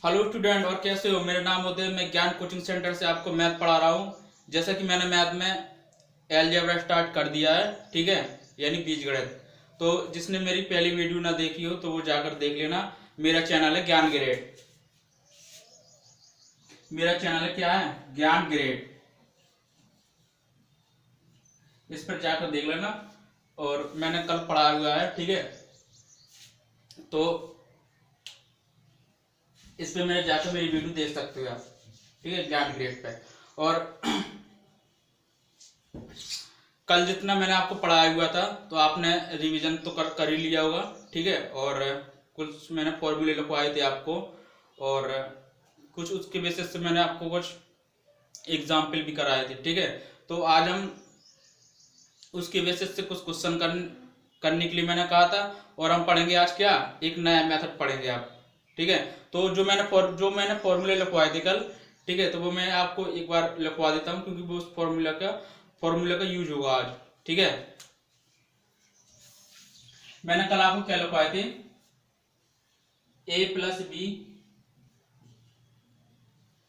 Hello student, और कैसे हो। मेरा नाम उदय, मैं ज्ञान कोचिंग सेंटर से आपको मैथ पढ़ा रहा हूँ। जैसा कि मैंने मैथ में अलजेब्रा स्टार्ट कर दिया है, ठीक है, यानी बीजगणित। तो जिसने मेरी पहली वीडियो ना देखी हो तो वो जाकर देख लेना। मेरा चैनल है ज्ञान ग्रेड। मेरा चैनल है क्या है, ज्ञान ग्रेड। इस पर जाकर देख लेना। और मैंने कल पढ़ाया हुआ है, ठीक है। तो इस पे मेरे जाकर मेरी वीडियो देख सकते हो आप, ठीक है, ज्ञान ग्रेड पे। और कल जितना मैंने आपको पढ़ाया हुआ था तो आपने रिवीजन तो कर ही लिया होगा, ठीक है। और कुछ मैंने फॉर्मूले लिखवाए थे आपको, और कुछ उसके बेसिस से मैंने आपको कुछ एग्जाम्पल भी कराए थे, ठीक है। तो आज हम उसके बेसिस से कुछ क्वेश्चन करने के लिए मैंने कहा था। और हम पढ़ेंगे आज क्या, एक नया मेथड पढ़ेंगे आप, ठीक है। तो जो मैंने फॉर्मूले लिखवाए थे कल, ठीक है, तो वो मैं आपको एक बार लिखवा देता हूँ, क्योंकि वो उस फॉर्मूला का यूज होगा आज, ठीक है। मैंने कल आपको क्या लिखवाए थे, A plus B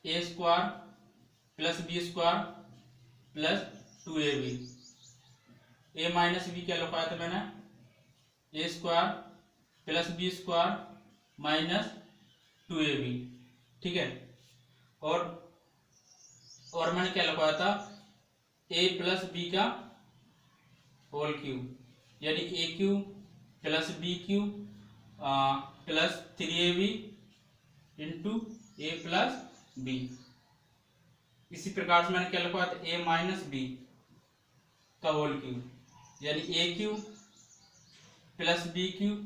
A square plus B square plus 2ab। A minus B क्या लिखवाया था मैंने, A square plus B square minus 2ab, ठीक है। और मैंने क्या लिखवाया था, ए प्लस बी का होल क्यूब, यानी A cube plus B cube plus 3ab into A plus B. इसी प्रकार से मैंने क्या लिखवाया था, ए माइनस बी का होल क्यूब, यानी A cube plus B cube,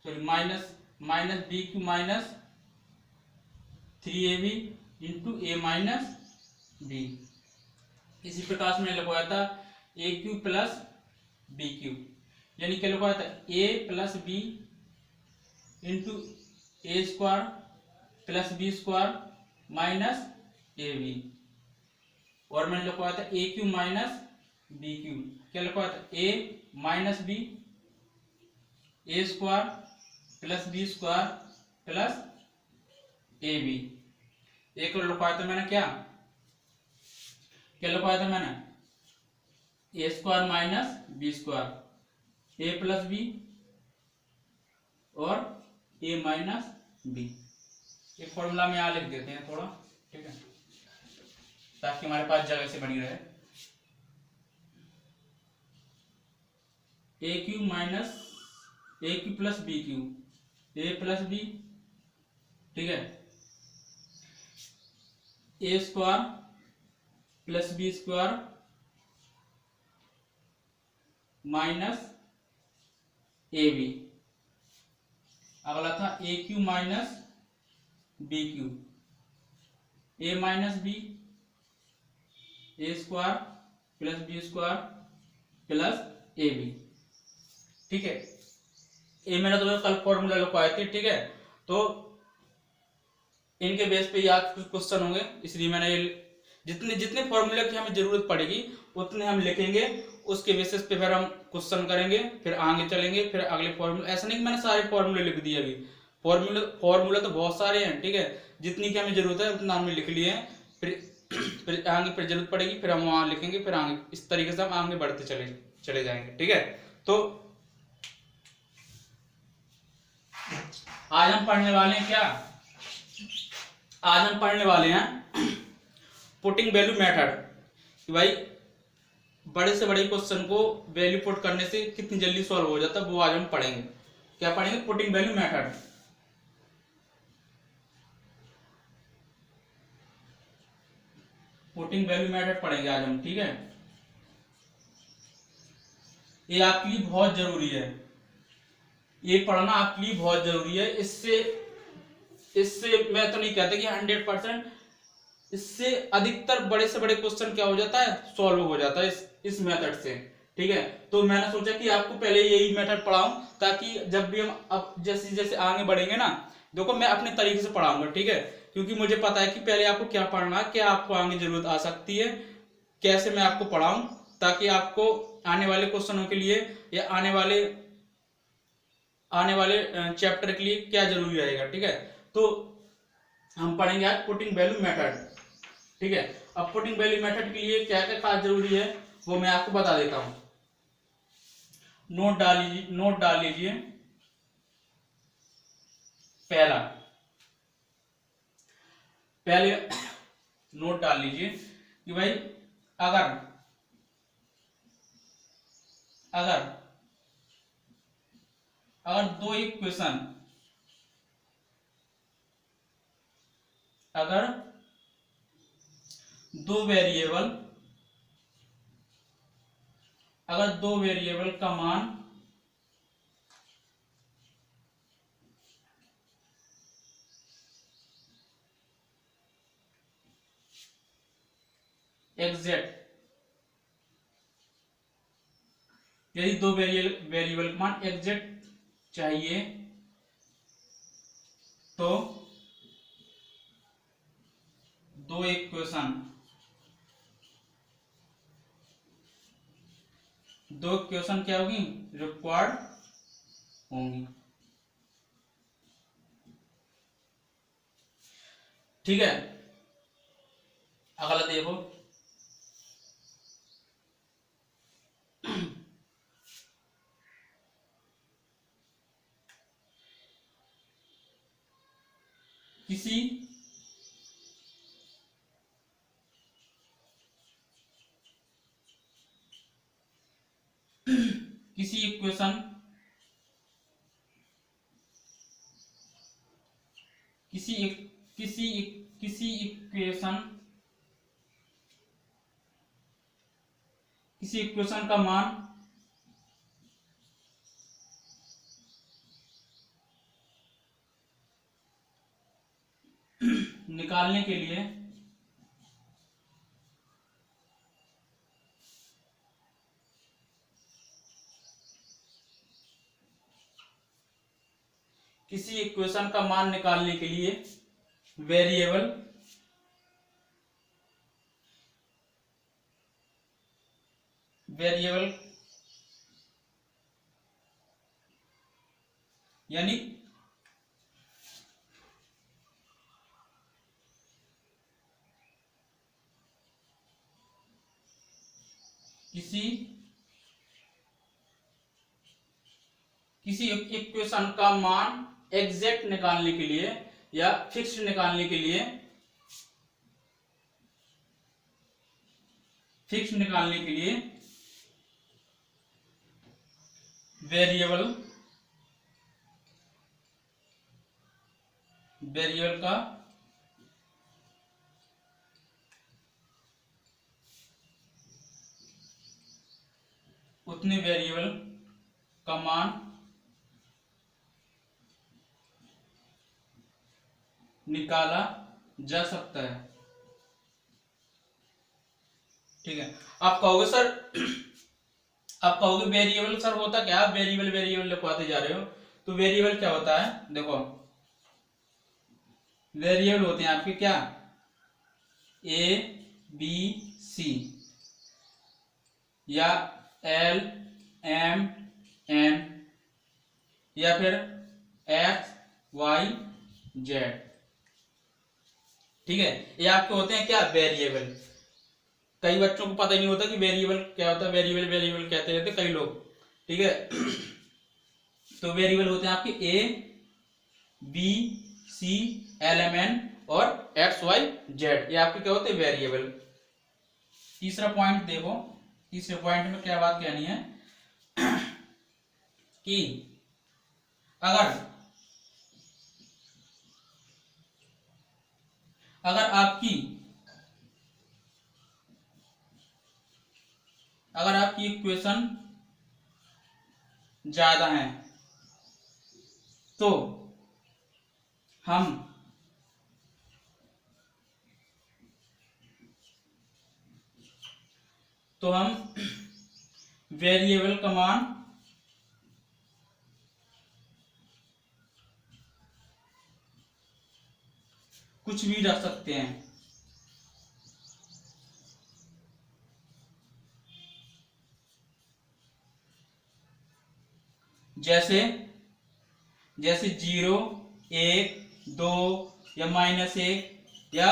sorry minus B cube minus 3ab into A minus B. इसी प्रकार से मैंने लिखवाया था A cube plus B cube, यानी क्या लिखवाया था, A plus B into A square plus B square minus A B. और मैंने लिखवाया था A cube minus B cube, क्या लिखवाया था, A minus B A square plus B square plus A B. एक और लिखवाया था मैंने क्या लिखवाया था मैंने, A square minus B square A plus B और ए माइनस बी। ये फॉर्मूला में यहाँ लिख देते हैं थोड़ा, ठीक है, ताकि हमारे पास जगह से बनी रहे। A cube minus A cube plus B cube, A plus B, ठीक है, A square plus B square minus A B. अगला था A cube minus B cube, A minus B A square plus B square plus A B, ठीक है। ये मैंने तुम्हें कल फॉर्मूला लिखवाए थे, ठीक है। तो इनके बेस पे याद कुछ क्वेश्चन होंगे, इसलिए मैंने जितने जितने फॉर्मूले की हमें जरूरत पड़ेगी उतने हम लिखेंगे। उसके बेसिस पे फिर हम क्वेश्चन करेंगे, फिर आगे चलेंगे, फिर अगले फॉर्मूले। ऐसा नहीं कि मैंने सारे फॉर्मूले लिख दिए अभी, फॉर्मूला तो बहुत सारे हैं, ठीक है। जितनी की हमें जरूरत है उतना हमने लिख लिए हैं। फिर आगे फिर जरूरत पड़ेगी, फिर हम वहां लिखेंगे, फिर आगे इस तरीके से हम आगे बढ़ते चले जाएंगे, ठीक है। तो आज हम पढ़ने वाले हैं क्या, आज हम पढ़ने वाले हैं पुटिंग वैल्यू मेथड, कि भाई बड़े से बड़े क्वेश्चन को वैल्यू पुट करने से कितनी जल्दी सॉल्व हो जाता है, वो आज हम पढ़ेंगे। क्या पढ़ेंगे, putting value method. Putting value method पढ़ेंगे आज हम, ठीक है। ये आपके लिए बहुत जरूरी है, ये पढ़ना आपके लिए बहुत जरूरी है। इससे मैं तो नहीं कहता कि 100%, इससे अधिकतर बड़े से बड़े क्वेश्चन क्या हो जाता है, सॉल्व हो जाता है इस मेथड से, ठीक है। तो मैंने सोचा कि आपको पहले यही मेथड पढ़ाऊं, ताकि जब भी हम अब जैसे जैसे आगे बढ़ेंगे ना, देखो मैं अपने तरीके से पढ़ाऊंगा, ठीक है। क्योंकि मुझे पता है कि पहले आपको क्या पढ़ना है, क्या आपको आगे जरूरत आ सकती है, कैसे मैं आपको पढ़ाऊं, ताकि आपको आने वाले क्वेश्चनों के लिए या आने वाले चैप्टर के लिए क्या जरूरी रहेगा, ठीक है। तो हम पढ़ेंगे आज पुटिंग वैल्यू मेथड। ठीक है, अब पुटिंग वैल्यू मेथड के लिए क्या क्या खास जरूरी है वो मैं आपको बता देता हूं। नोट डाल लीजिए। पहले नोट डाल लीजिए कि भाई अगर अगर अगर दो इक्वेशन अगर दो वेरिएबल का मान एग्जैक्ट, यदि दो वेरिएबल का मान एग्जैक्ट चाहिए तो दो इक्वेशन क्या होगी, रिक्वायर्ड होंगी। ठीक है, अगला देखो। किसी इक्वेशन किसी इक्वेशन का मान निकालने के लिए वेरिएबल यानी किसी इक्वेशन का मान एग्जैक्ट निकालने के लिए या फिक्स्ड निकालने के लिए वेरिएबल का उतने वेरिएबल का मान निकाला जा सकता है। ठीक है, आप कहोगे वेरिएबल सर होता क्या, वेरिएबल लिखवाते जा रहे हो। तो वेरिएबल क्या होता है, देखो वेरिएबल होते हैं आपके क्या, ए बी सी या एल एम एन या फिर एक्स वाई जेड। ठीक है, ये आपके होते हैं क्या, वेरिएबल। कई बच्चों को पता ही नहीं होता कि वेरिएबल क्या होता है, वेरिएबल कहते रहते कई लोग। ठीक है, तो वेरिएबल होते हैं आपके A B C L M N और एक्स वाई जेड, ये आपके क्या होते हैं, वेरिएबल। तीसरा पॉइंट देखो, तीसरे पॉइंट में क्या बात कहनी है कि अगर आपकी इक्वेशन ज्यादा है तो हम वेरिएबल का मान कुछ भी रख सकते हैं। जैसे 0 1 2 या -1 या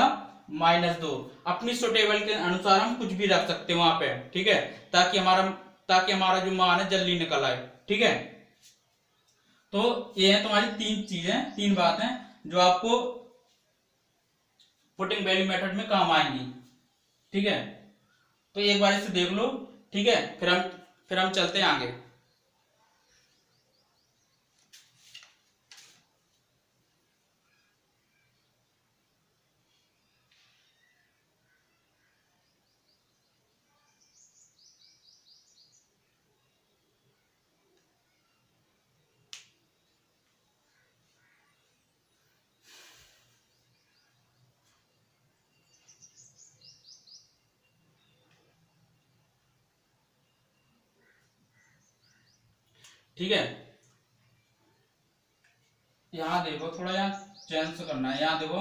-2, अपनी सुटेबल के अनुसार हम कुछ भी रख सकते हैं वहां पे, ठीक है, ताकि हमारा जो मान है जल्दी निकल आए, ठीक है। तो ये है तुम्हारी तीन चीजें, तीन बातें जो आपको पुटिंग वैल्यू मेथड में काम आएंगी, ठीक है। तो एक बार इसे देख लो, ठीक है, फिर हम चलते हैं आगे। ठीक है, यहां देखो, थोड़ा यहाँ चेंज करना है, यहां देखो,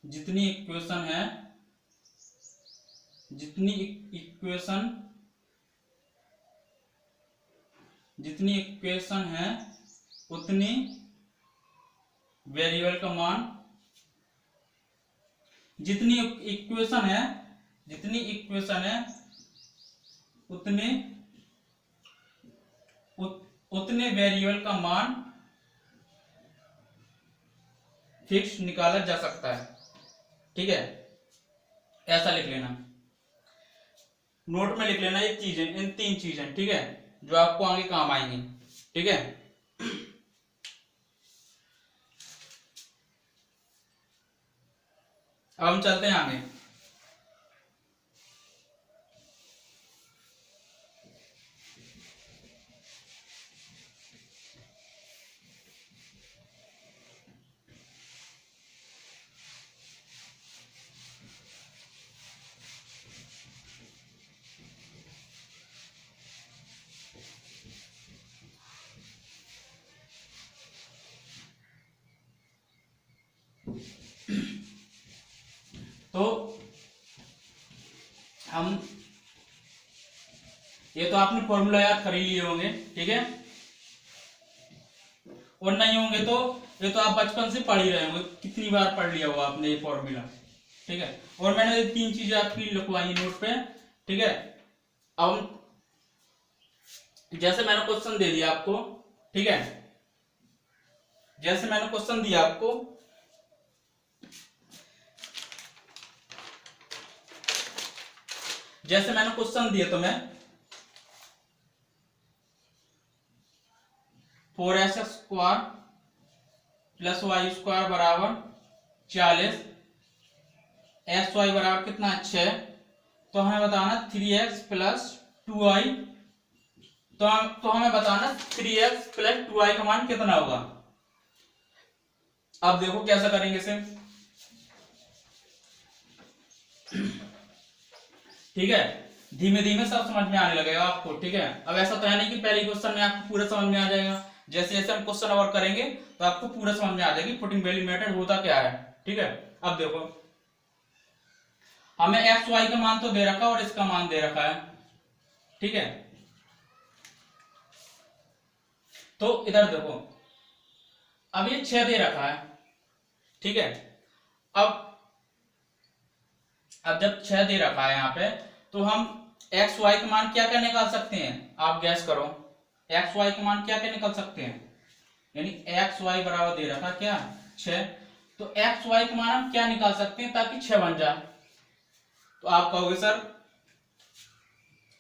जितनी इक्वेशन है, जितनी इक्वेशन जितनी इक्वेशन है उतनी वेरिएबल का मान, जितनी इक्वेशन है उतने वेरिएबल का मान फिक्स निकाला जा सकता है, ठीक है। ऐसा लिख लेना, नोट में लिख लेना ये चीजें, इन तीन चीजें, ठीक है, जो आपको आगे काम आएंगी, ठीक है। अब हम चलते हैं आगे। तो हम, ये तो आपने फॉर्मूला याद कर ही लिए होंगे, ठीक है, और नहीं होंगे तो ये तो आप बचपन से पढ़ ही रहे होंगे, कितनी बार पढ़ लिया होगा आपने ये फॉर्मूला, ठीक है। और मैंने ये तीन चीजें आपकी लिखवाई नोट पे, ठीक है। अब जैसे मैंने क्वेश्चन दे दिया आपको, ठीक है, जैसे मैंने क्वेश्चन दिया आपको, जैसे मैंने क्वेश्चन दिया तुम्हें 4x² + y² बराबर 40, xy बराबर कितना, 6, तो हमें बताना 3x + 2y, तो हमें बताना 3x + 2y का मान कितना होगा। अब देखो कैसा करेंगे इसे, ठीक है, धीमे धीमे सब समझ में आने लगेगा आपको, ठीक है। अब ऐसा तो है नहीं कि पहले क्वेश्चन में आपको पूरा समझ में आ जाएगा, जैसे जैसे हम क्वेश्चन और करेंगे तो आपको पूरा समझ में आ जाएगी पुटिंग वैल्यू मेथड होता क्या है, ठीक है। अब देखो, हमें एक्स वाई का मान तो दे रखा है और इसका मान दे रखा है, ठीक है। तो इधर देखो, अब ये 6 दे रखा है, ठीक है। अब जब 6 दे रखा है यहाँ पे, तो हम एक्स वाई का मान क्या क्या निकाल सकते हैं, आप गैस करो, एक्स वाई का मान क्या क्या निकाल सकते हैं, यानी एक्स वाई बराबर दे रखा क्या, 6, तो एक्स वाई का मान हम क्या निकाल सकते हैं ताकि 6 बन जाए। तो आप कहोगे सर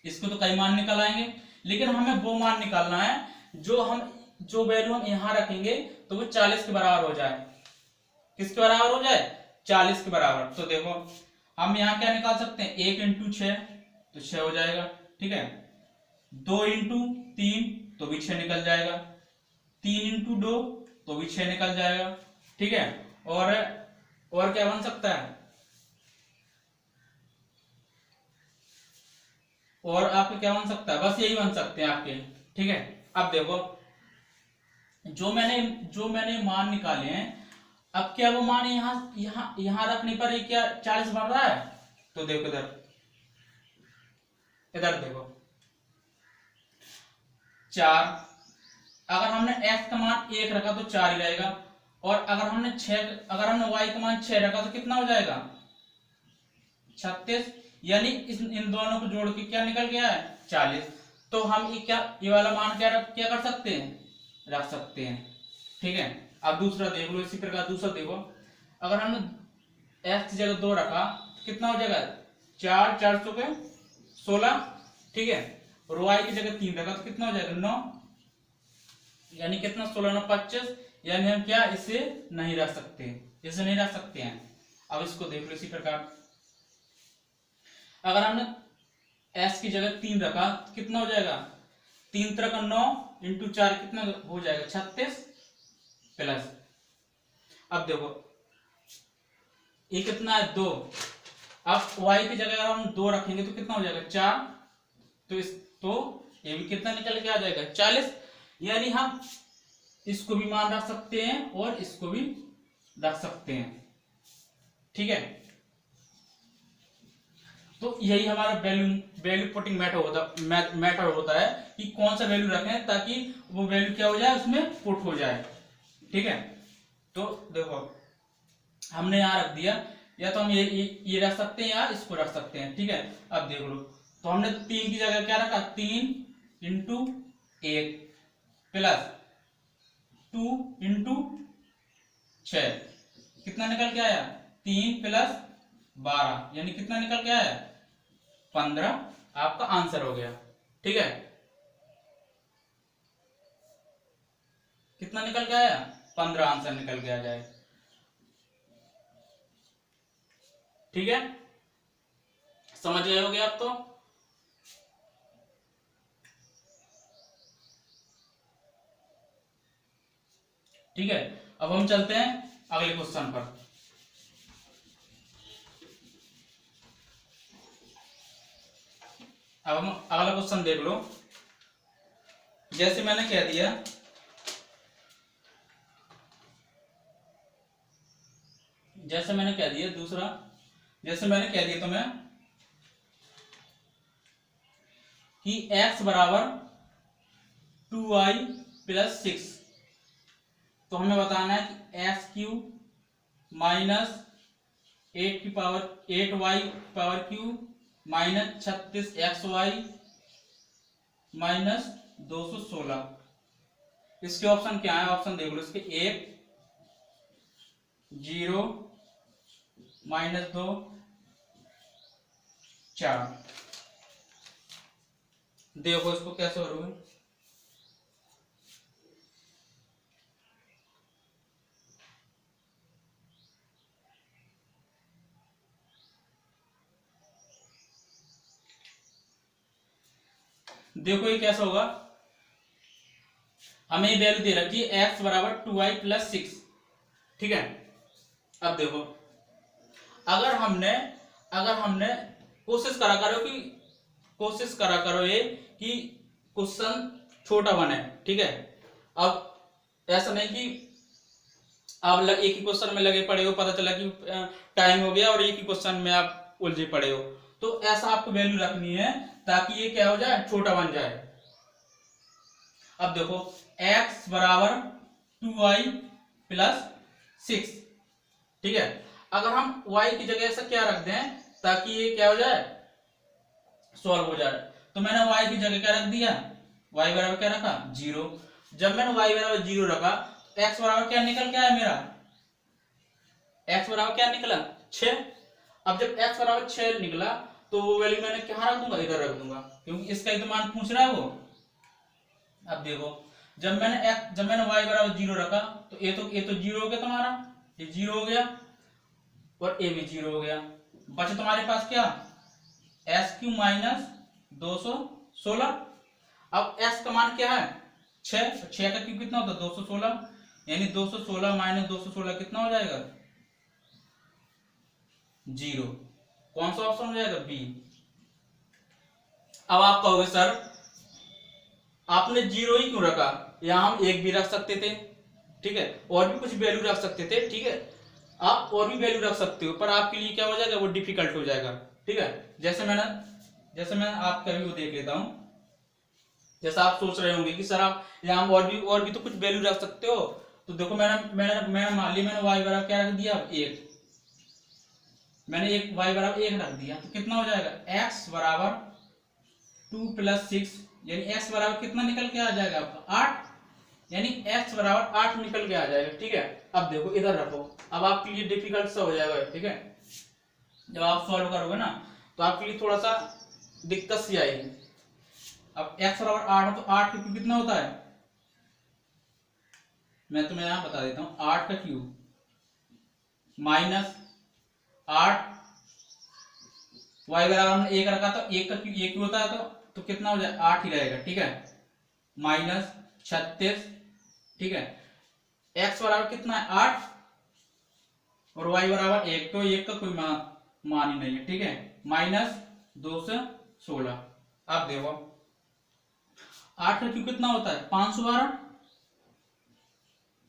इसको तो कई मान निकल आएंगे, लेकिन हमें वो मान निकालना है जो वैल्यू हम यहां रखेंगे तो वो 40 के बराबर हो जाए। किसके बराबर हो जाए, 40 के बराबर। तो देखो हम यहाँ क्या निकाल सकते हैं, 1 × 6 तो 6 हो जाएगा, ठीक है, 2 × 3 तो भी 6 निकल जाएगा, 3 × 2 तो भी 6 निकल जाएगा, ठीक है। और क्या बन सकता है, और आपके क्या बन सकता है, बस यही बन सकते हैं आपके, ठीक है। अब देखो जो मैंने मान निकाले हैं, अब क्या वो मान यहां रखने पर ये क्या 40 बन रहा है। तो देखो इधर देखो 4 अगर हमने x का मान 1 रखा तो 4 ही रहेगा, और अगर हमने y का मान 6 रखा तो कितना हो जाएगा 36, यानी इन दोनों को जोड़ के क्या निकल गया है 40। तो हम ये वाला मान क्या कर सकते हैं रख सकते हैं। ठीक है, अब दूसरा देख लो, इसी प्रकार दूसरा देखो, अगर हमने x की जगह 2 रखा तो कितना हो जाएगा 4, 4 सौ के 16, ठीक है, और y की जगह 3 रखा तो कितना हो जाएगा 9, यानी कितना 16 9 25, यानी हम क्या इसे नहीं रख सकते, इसे नहीं रख सकते हैं। अब इसको देख लो इसी प्रकार, अगर हमने s की जगह 3 रखा तो कितना हो जाएगा 3 3 का 9 इंटू 4 कितना हो जाएगा 36 प्लस, अब देखो ये कितना है 2, अब y की जगह अगर हम 2 रखेंगे तो कितना हो जाएगा 4, तो ये भी कितना निकल के आ जाएगा 40, यानी हम इसको भी मान रख सकते हैं और इसको भी रख सकते हैं। ठीक है, तो यही हमारा वैल्यू पुटिंग मैटर होता है कि कौन सा वैल्यू रखें ताकि वो वैल्यू क्या हो जाए उसमें पुट हो जाए। ठीक है, तो देखो हमने यहाँ रख दिया, या तो हम ये रख सकते हैं या इसको रख सकते हैं। ठीक है, अब देख लो, तो हमने 3 की जगह क्या रखा 3 इंटू 1 प्लस 2 इंटू 6, कितना निकल के आया 3 प्लस 12, यानी कितना निकल के आया 15, आपका आंसर हो गया। ठीक है, कितना निकल के आया 15 आंसर निकल के आ जाए। ठीक है, समझ गए होगे आप तो। ठीक है, अब हम चलते हैं अगले क्वेश्चन पर। अब हम अगला क्वेश्चन देख लो, जैसे मैंने कह दिया दूसरा, जैसे मैंने कह दिया तुम्हें कि x बराबर 2y प्लस 6, तो हमें बताना है कि x cube minus 8y power cube minus 36xy minus 216, इसके ऑप्शन क्या है, ऑप्शन देख लो इसके 1 0 माइनस 2 4, देखो इसको कैसे हो रहा है। देखो ये कैसा होगा, हमें वैल्यू दे रखी है x बराबर 2y प्लस 6। ठीक है, अब देखो अगर हमने कोशिश करा करो ये कि क्वेश्चन छोटा बने। ठीक है, अब ऐसा नहीं कि आप एक ही क्वेश्चन में लगे पड़े हो, पता चला कि टाइम हो गया और एक ही क्वेश्चन में आप उलझे पड़े हो, तो ऐसा आपको वैल्यू रखनी है ताकि ये क्या हो जाए छोटा बन जाए। अब देखो x बराबर 2y प्लस 6। ठीक है, अगर हम y की जगह ऐसा क्या रख दें ताकि ये क्या हो जाए सॉल्व हो जाए, तो मैंने y की जगह क्या रख दिया, y बराबर क्या रखा 0। जब मैंने y बराबर 0 रखा तो x बराबर क्या निकल के आया मेरा, x बराबर क्या निकला 6। अब जब x बराबर 6 निकला तो वो वैल्यू मैंने कहाँ रख दूंगा, इधर रख दूंगा, क्योंकि इसका ही तो मान पूछ रहा है वो। अब देखो जब मैंने y बराबर 0 रखा तो ये तो 0 हो गया तुम्हारा, ये 0 हो गया और ये भी 0 हो गया, बचा तुम्हारे पास क्या एस क्यू माइनस 216। अब s का मान क्या है 6, 6 का क्यूब कितना होता है 216, यानी 216 माइनस 216 कितना हो जाएगा 0। कौन सा ऑप्शन हो जाएगा बी। अब आप कहोगे सर आपने 0 ही क्यों रखा, यहां हम 1 भी रख सकते थे। ठीक है, और भी कुछ वैल्यू रख सकते थे। ठीक है, आप और भी वैल्यू रख सकते हो, पर आपके लिए क्या हो जाएगा वो डिफिकल्ट हो जाएगा। ठीक है, जैसे मैंने आपका भी वो देख लेता हूं, जैसा आप सोच रहे होंगे कि सर आप यहाँ और भी तो कुछ वैल्यू रख सकते हो। तो देखो मैंने मान ली मैंने y बराबर क्या रख दिया, 1। मैंने एक y बराबर 1 रख दिया, तो कितना हो जाएगा, x बराबर 2 + 6, यानी x बराबर कितना निकल के आ जाएगा आपका 8, यानी x बराबर 8 निकल के आ जाएगा। ठीक है, अब देखो इधर रखो, अब आपके लिए डिफिकल्ट सा हो जाएगा। ठीक है, जब आप सॉल्व करोगे ना तो आपके लिए थोड़ा सा दिक्कत सी आएगी। अब x बराबर 8 है, तो 8 का क्यूब कितना होता है, मैं तुम्हें यहां बता देता हूं, 8 का क्यूब -8, y बराबर हमने 1 रखा था, 1 का क्यूब 1 होता है, तो कितना हो जाए, 8 ही रहेगा। ठीक है, -36। ठीक है, x बराबर कितना है, 8, और y बराबर 1, तो 1 का कोई मान ही नहीं है। ठीक है, -2 से 16। अब देखो 8 का क्यूब कितना होता है, 512,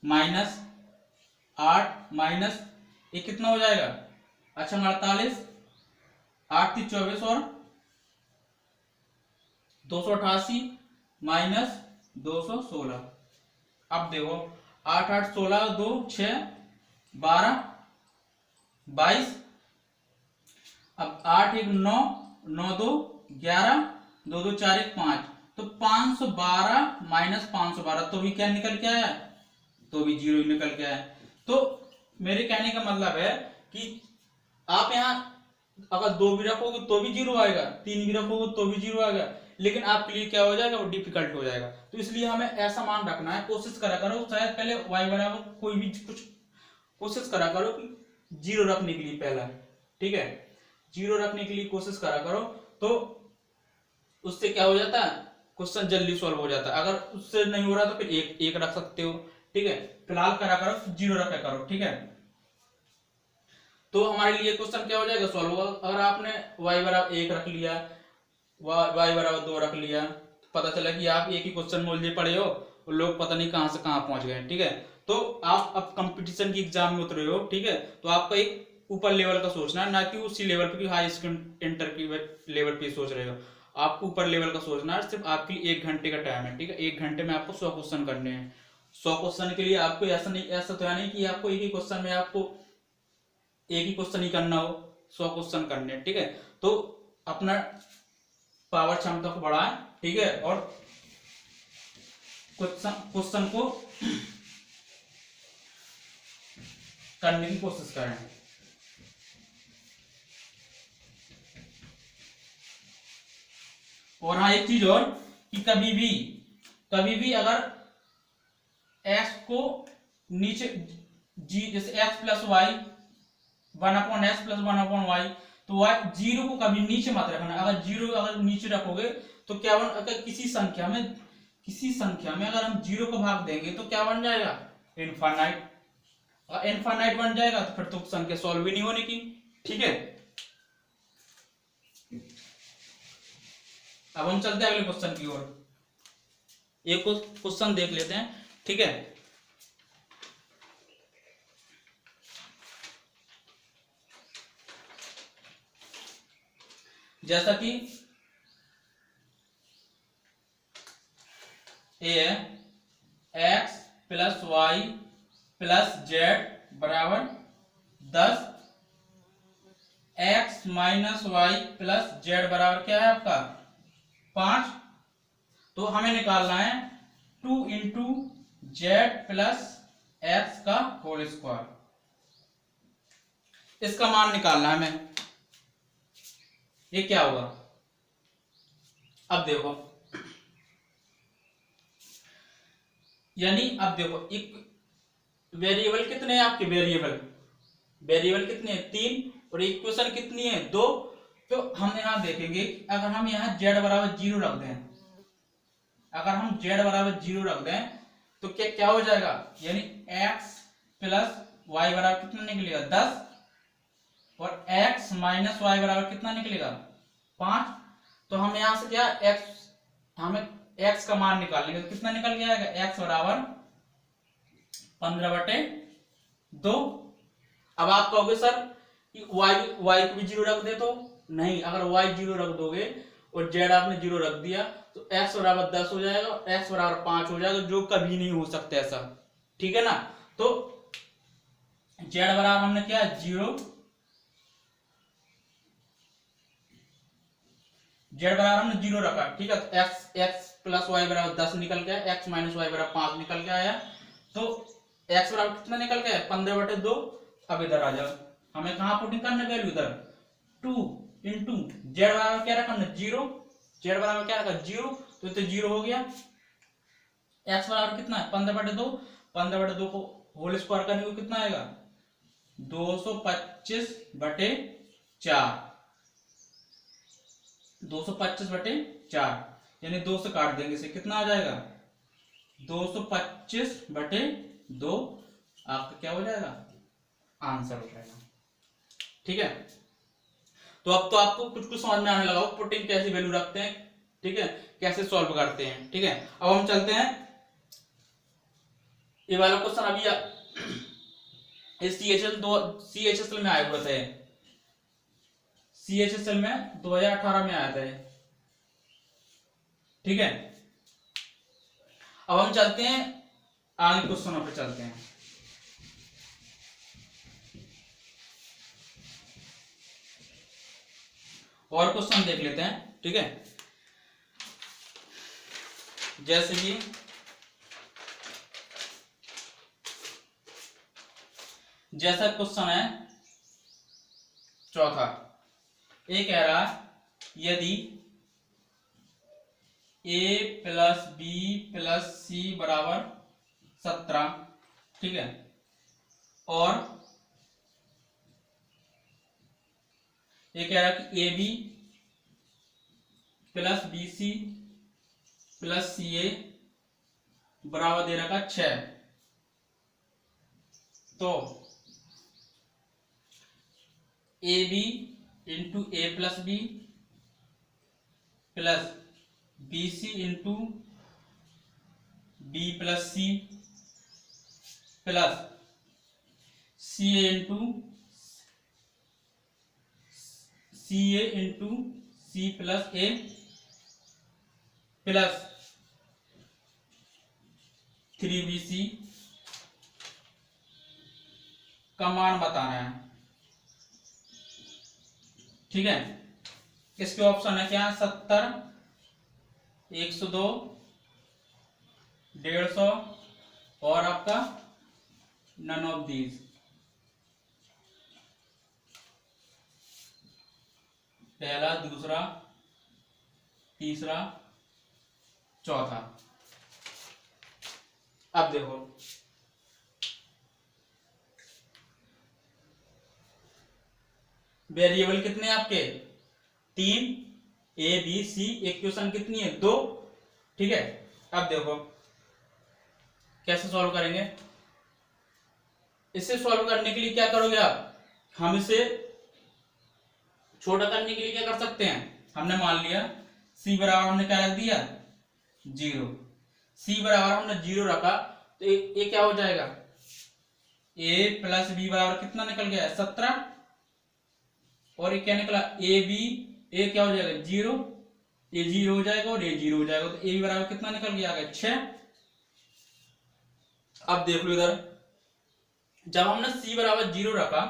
-8 माइनस ये कितना हो जाएगा, अच्छा 48, 8 × 24 और 288 -216। अब देखो 8 8 16 2 6 12 22, अब 8 1 9 9 2 11 2 2 4 1 5, तो 512 -512, तो भी क्या निकल के आया, तो भी 0 निकल के आया। तो मेरे कहने का मतलब है कि आप यहाँ अगर 2 भी रखोगे तो भी 0 आएगा, 3 भी रखोगे तो भी 0 आएगा, लेकिन आपके लिए क्या हो जाएगा, वो डिफिकल्ट हो जाएगा। तो इसलिए हमें ऐसा मान रखना है, कोशिश करा करो शायद पहले y बराबर कोई भी कुछ कोशिश करा करो कि 0 रखने के लिए पहला। ठीक है, 0 रखने के लिए कोशिश करा करो, तो उससे क्या हो जाता है, क्वेश्चन जल्दी सॉल्व हो जाता है। अगर उससे नहीं हो रहा तो फिर एक रख सकते हो। ठीक है, फिलहाल करा करो, 0 रखा करो। ठीक है, तो हमारे लिए क्वेश्चन क्या हो जाएगा, सॉल्व होगा। अगर आपने y बराबर 1 रख लिया, y बराबर 2 रख लिया, तो पता चला कि आप एक ही क्वेश्चन में उलझे पड़े हो और लोग पता नहीं कहां से कहां पहुंच गए। ठीक है, तो आप अब कंपटीशन की एग्जाम में उतरे हो। ठीक है, तो आपका एक ऊपर लेवल का सोचना है, ना कि उसी लेवल पे, हाई स्कूल इंटर की लेवल पे सोच रहे हो। आपको ऊपर लेवल का सोचना है। सिर्फ आपके लिए 1 घंटे का टाइम है। ठीक है, 1 घंटे में आपको 100 क्वेश्चन करने हैं। 100 क्वेश्चन के लिए आपको ऐसा तो है नहीं कि आपको एक ही क्वेश्चन में आपको एक ही क्वेश्चन ही करना हो, 100 क्वेश्चन करने। ठीक है, तो अपना पावर क्षमता को बढ़ाएं। ठीक है, और क्वेश्चन को करने की कोशिश करें। और हाँ, एक चीज और कि कभी भी अगर x को नीचे जैसे x + y 1/x + 1/y, तो y 0 को कभी नीचे मत रखना। अगर 0 अगर नीचे रखोगे तो क्या अगर किसी संख्या में अगर हम 0 को भाग देंगे तो क्या बन जाएगा, इनफाइनाइट। और इनफाइनाइट बन जाएगा तो फिर तो संख्या सॉल्व ही नहीं होने की। ठीक है, अब हम चलते हैं अगले क्वेश्चन की ओर। एक क्वेश्चन देख लेते हैं। ठीक है, जैसा कि ए है x + y + z बराबर 10, x - y + z बराबर क्या है आपका 5। तो हमें निकालना है 2 × z + x का होल स्क्वायर। इसका मान निकालना है हमें। ये क्या होगा, अब देखो, यानी अब देखो एक वेरिएबल कितने हैं आपके, वेरिएबल कितने हैं 3, और इक्वेशन कितनी है 2। तो हम यहां देखेंगे अगर हम यहां z बराबर 0 रख दें, अगर हम z बराबर 0 रख दें तो क्या हो जाएगा, यानी x + y बराबर कितना निकलेगा 10, और x - y बराबर कितना निकलेगा 5। तो हम यहां से क्या हमें x का मान निकालेंगे, तो कितना निकल के आएगा, x बराबर 15/2। अब आप कहोगे सर कि y को भी 0 रख दे, तो नहीं, अगर y 0 रख दोगे और z आपने 0 रख दिया तो x बराबर 10 हो जाएगा और x बराबर 5 हो जाएगा, जो कभी नहीं हो सकता ऐसा, ठीक है ना। तो z बराबर हमने क्या 0, z बराबर हमने 0 रखा, ठीक है। x प्लस वाई बराबर 10 निकल गया, x माइनस वाई बराबर 5 निकल के आया, तो x बराबर कितना निकल गया 15/2। अब इधर आ जाओ, हमें कहाँ पुटिंग करना वैल्यू, इधर 2 इंटू z बराबर क्या रखा हमने 0, z बराबर क्या रखा 0, तो इतना 0 हो गया। x बराबर कितना है 15/2, 15/2 को होल स्क्वायर करने को कितना आएगा 225/4, 225/4, यानी 2 से काट देंगे इसे, कितना आ जाएगा 225/2, आपका क्या हो जाएगा आंसर हो जाएगा, ठीक है। तो अब तो आपको कुछ कुछ समझ में आने लगा पुटिंग कैसी वैल्यू रखते हैं, ठीक है, कैसे सॉल्व करते हैं, ठीक है। अब हम चलते हैं ये वाला क्वेश्चन, अभी CHSL में आया हुआ था, CHSL में 2018 में आया था, ठीक है। अब हम चलते हैं आगे क्वेश्चनों पे चलते हैं। और क्वेश्चन देख लेते हैं, ठीक है। जैसे कि जैसा क्वेश्चन है चौथा, ये कह रहा यदि a plus B plus C बराबर 17, ठीक है, और ये कह रहा कि A B plus B C plus C A बराबर दे रखा 6, तो A B into A plus B plus B C into B plus C plus C A into C plus A plus 3bc का मान बताना है, ठीक है। इसके ऑप्शन है क्या 70, 102, 150 और आपका नन ऑफ दीज। पहला, दूसरा, तीसरा, चौथा। अब देखो वेरिएबल कितने हैं आपके 3, ए बी सी, इक्वेशन कितनी है 2, ठीक है। अब देखो कैसे सॉल्व करेंगे, इसे सॉल्व करने के लिए क्या करोगे आप, हम इसे छोटा करने के लिए क्या कर सकते हैं, हमने मान लिया c बराबर हमने क्या रख दिया 0, c बराबर हमने 0 रखा, तो ये क्या हो जाएगा a प्लस बी बराबर कितना निकल गया 17, और ये क्या निकला ए बी, ए क्या हो जाएगा 0, ये 0 हो जाएगा और ये 0 हो जाएगा, तो ए बी बराबर कितना निकल गया 6। अब देख लो इधर, जब हमने c बराबर 0 रखा,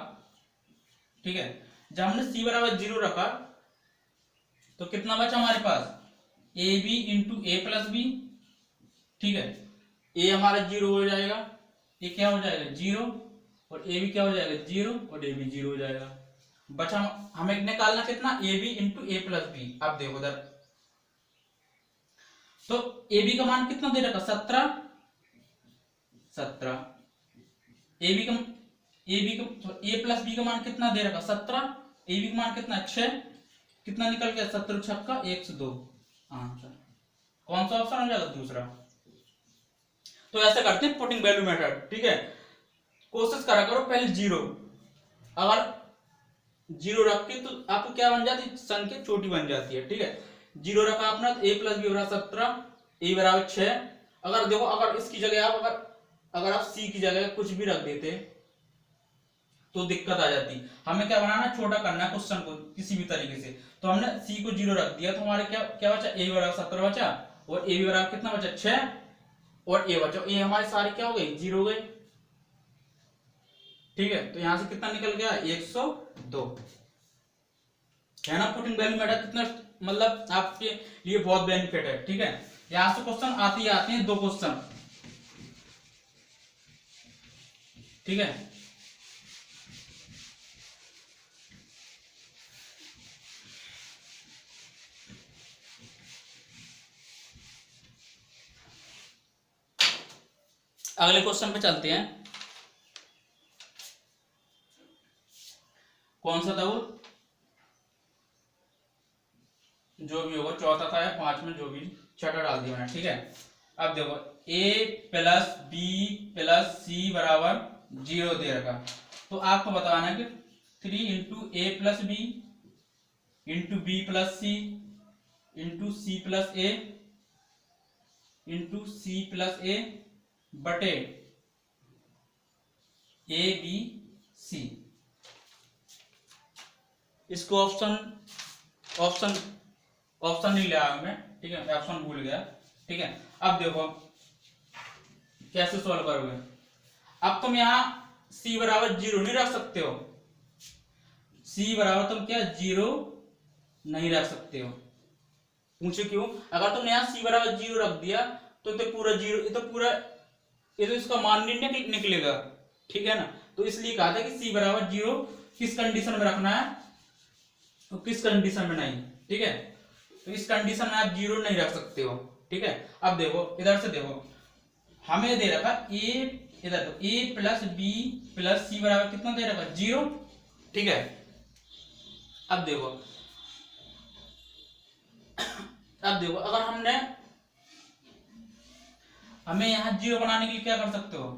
ठीक है, जब हमने c बराबर 0 रखा तो कितना बचा हमारे पास A B into A plus B, ठीक है, ए हमारा 0 हो जाएगा, ये क्या हो जाएगा 0, और ए बी क्या हो जाएगा 0 और ए बी 0 हो जाएगा। बचा हमें निकालना कितना A B into A plus B. अब देखो उधर, तो ए बी का मान कितना दे रखा 17, ए प्लस बी का मान कितना दे रखा 17, ए बी का मान कितना 6, कितना निकल गया 17 छक्का 102, आंसर कौन सा ऑप्शन हो जाएगा दूसरा। तो ऐसे करते हैं पुटिंग वैल्यू मेथड, ठीक है। कोशिश करा करो पहले 0, अगर 0 रख के तो आपको क्या बन जाती है, संख्या छोटी बन जाती है, ठीक है। 0 रखा आपने तो a प्लस बी बराबर 17, ए बराबर 6। अगर देखो, अगर इसकी जगह आप अगर आप c की जगह कुछ भी रख देते तो दिक्कत आ जाती। हमें क्या बनाना है, छोटा करना है क्वेश्चन को किसी भी तरीके से। तो हमने सी को 0 रख दिया, तो हमारे क्या क्या बचा, ए बराबर 17 बचा, और ए बराबर कितना बचा 6, और ए बचा, ये हमारे सारे क्या हो गए, 0 हो गए। ठीक है, तो यहां से कितना निकल गया, 102 है ना। पुटिंग वैल्यू मैटर कितना, मतलब आपके लिए बहुत बेनिफिट है। ठीक है, यहां से क्वेश्चन आते ही आते हैं 2 क्वेश्चन। ठीक है, अगले क्वेश्चन पे चलते हैं। कौन सा था वो, जो भी होगा, चौथा था या 5 में, जो भी, छठा डाल दिया मैंने। ठीक है, अब देखो a plus B plus C बराबर 0 दे रखा, तो आपको बताना है कि 3 into A plus B into B plus C into C plus A into C plus A बटे ए बी सी। इसको ऑप्शन ऑप्शन ऑप्शन नहीं लिया मैं। ठीक है, ऑप्शन भूल गया। ठीक है, अब देखो कैसे सॉल्व करोगे। अब तुम यहां c बराबर 0 नहीं रख सकते हो, c बराबर तुम क्या 0 नहीं रख सकते हो। पूछो क्यों, अगर तुमने यहां c बराबर 0 रख दिया तो पूरा 0, ये तो इसका मान नहीं निकलेगा। ठीक है ना, तो इसलिए कहा था कि c बराबर 0 किस कंडीशन में रखना है, तो किस कंडीशन में नहीं। ठीक है, तो इस कंडीशन में आप 0 नहीं रख सकते हो। ठीक है, अब देखो इधर से देखो, हमें दे रखा a, इधर तो a plus B plus C बराबर कितना दे रखा, 0। ठीक है, अब देखो अगर हमें यहां 0 बनाने के लिए क्या कर सकते हो,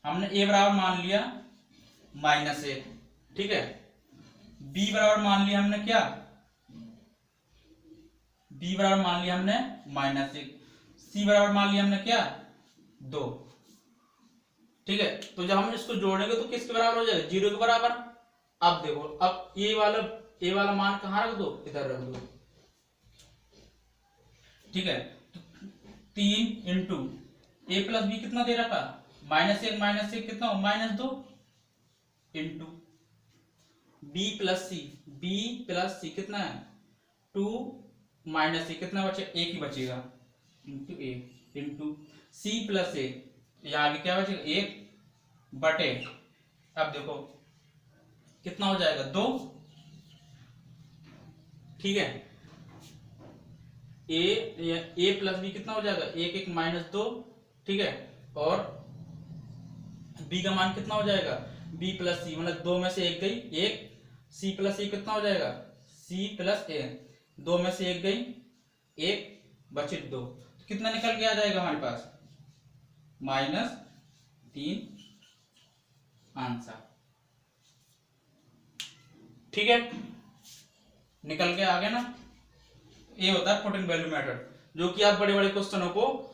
हमने a बराबर मान लिया -1। ठीक है, b बराबर मान लिया हमने क्या, b बराबर मान लिया हमने -1, c बराबर मान लिया हमने क्या 2। ठीक है, तो जब हम इसको जोड़ेंगे तो किसके बराबर हो जाएगा, 0 के बराबर। अब देखो, अब ए वाला मान कहां रख दो, इधर रख दो। ठीक है, तो 3 इंटू ए प्लस बी कितना दे रखा, -1 कितना हो, -2 इंटू बी प्लस सी कितना है 2 -1 कितना बचे, 1 ही बचेगा, इंटू ए इंटू सी प्लस ए, यहां आगे क्या बचेगा 1 बटे, अब देखो कितना हो जाएगा 2। ठीक है, ए प्लस बी कितना हो जाएगा 1 1 -2। ठीक है, और बी का मान कितना हो जाएगा, बी प्लस सी, मतलब 2 में से 1 गई 1, सी प्लस ए कितना हो जाएगा, सी प्लस ए, 2 में से 1 गई 1 बचे 2, तो कितना निकल के आ जाएगा हमारे पास, -3 आंसर। ठीक है, निकल के आ गया ना। ये होता है पुटिंग वैल्यू मेथड, जो कि आप बड़े बड़े क्वेश्चनों को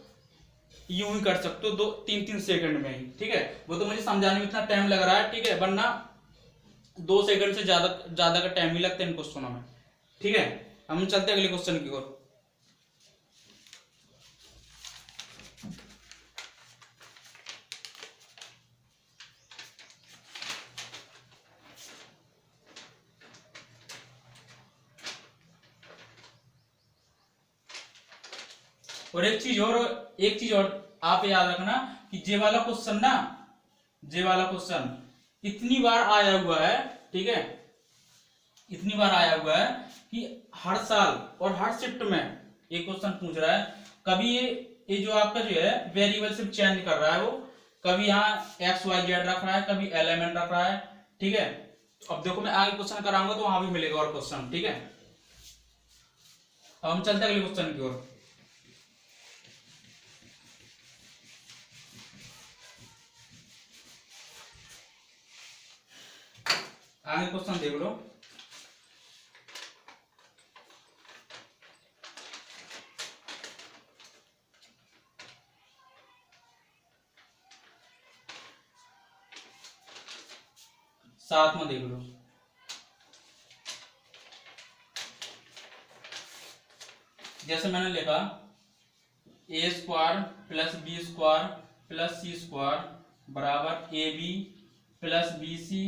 यूं ही कर सकते हो 2-3 सेकंड में ही। ठीक है, वो तो मुझे समझाने में इतना टाइम लग रहा है। ठीक है, वरना 2 सेकंड से ज्यादा का टाइम ही लगता है इन क्वेश्चनों में। ठीक है, हम चलते हैं अगले क्वेश्चन की ओर। और एक चीज और आप याद रखना कि जे वाला क्वेश्चन इतनी बार आया हुआ है। ठीक है, इतनी बार आया हुआ है कि हर साल और हर शिफ्ट में एक क्वेश्चन पूछ रहा है। कभी ये जो आपका जो है वेरिएबल सिर्फ चेंज कर रहा है, वो कभी यहाँ XYZ रख रहा है, कभी एलिमेंट रख रहा है। ठीक है, अब देखो मैं आगे क्वेश्चन कराऊंगा तो वहां भी मिलेगा और क्वेश्चन। ठीक है, अब हम चलते हैं अगले क्वेश्चन की ओर। आगे क्वेश्चन देख लो। साथ में देख लो। जैसे मैंने लिखा A square plus B square plus C square बराबर A B plus B C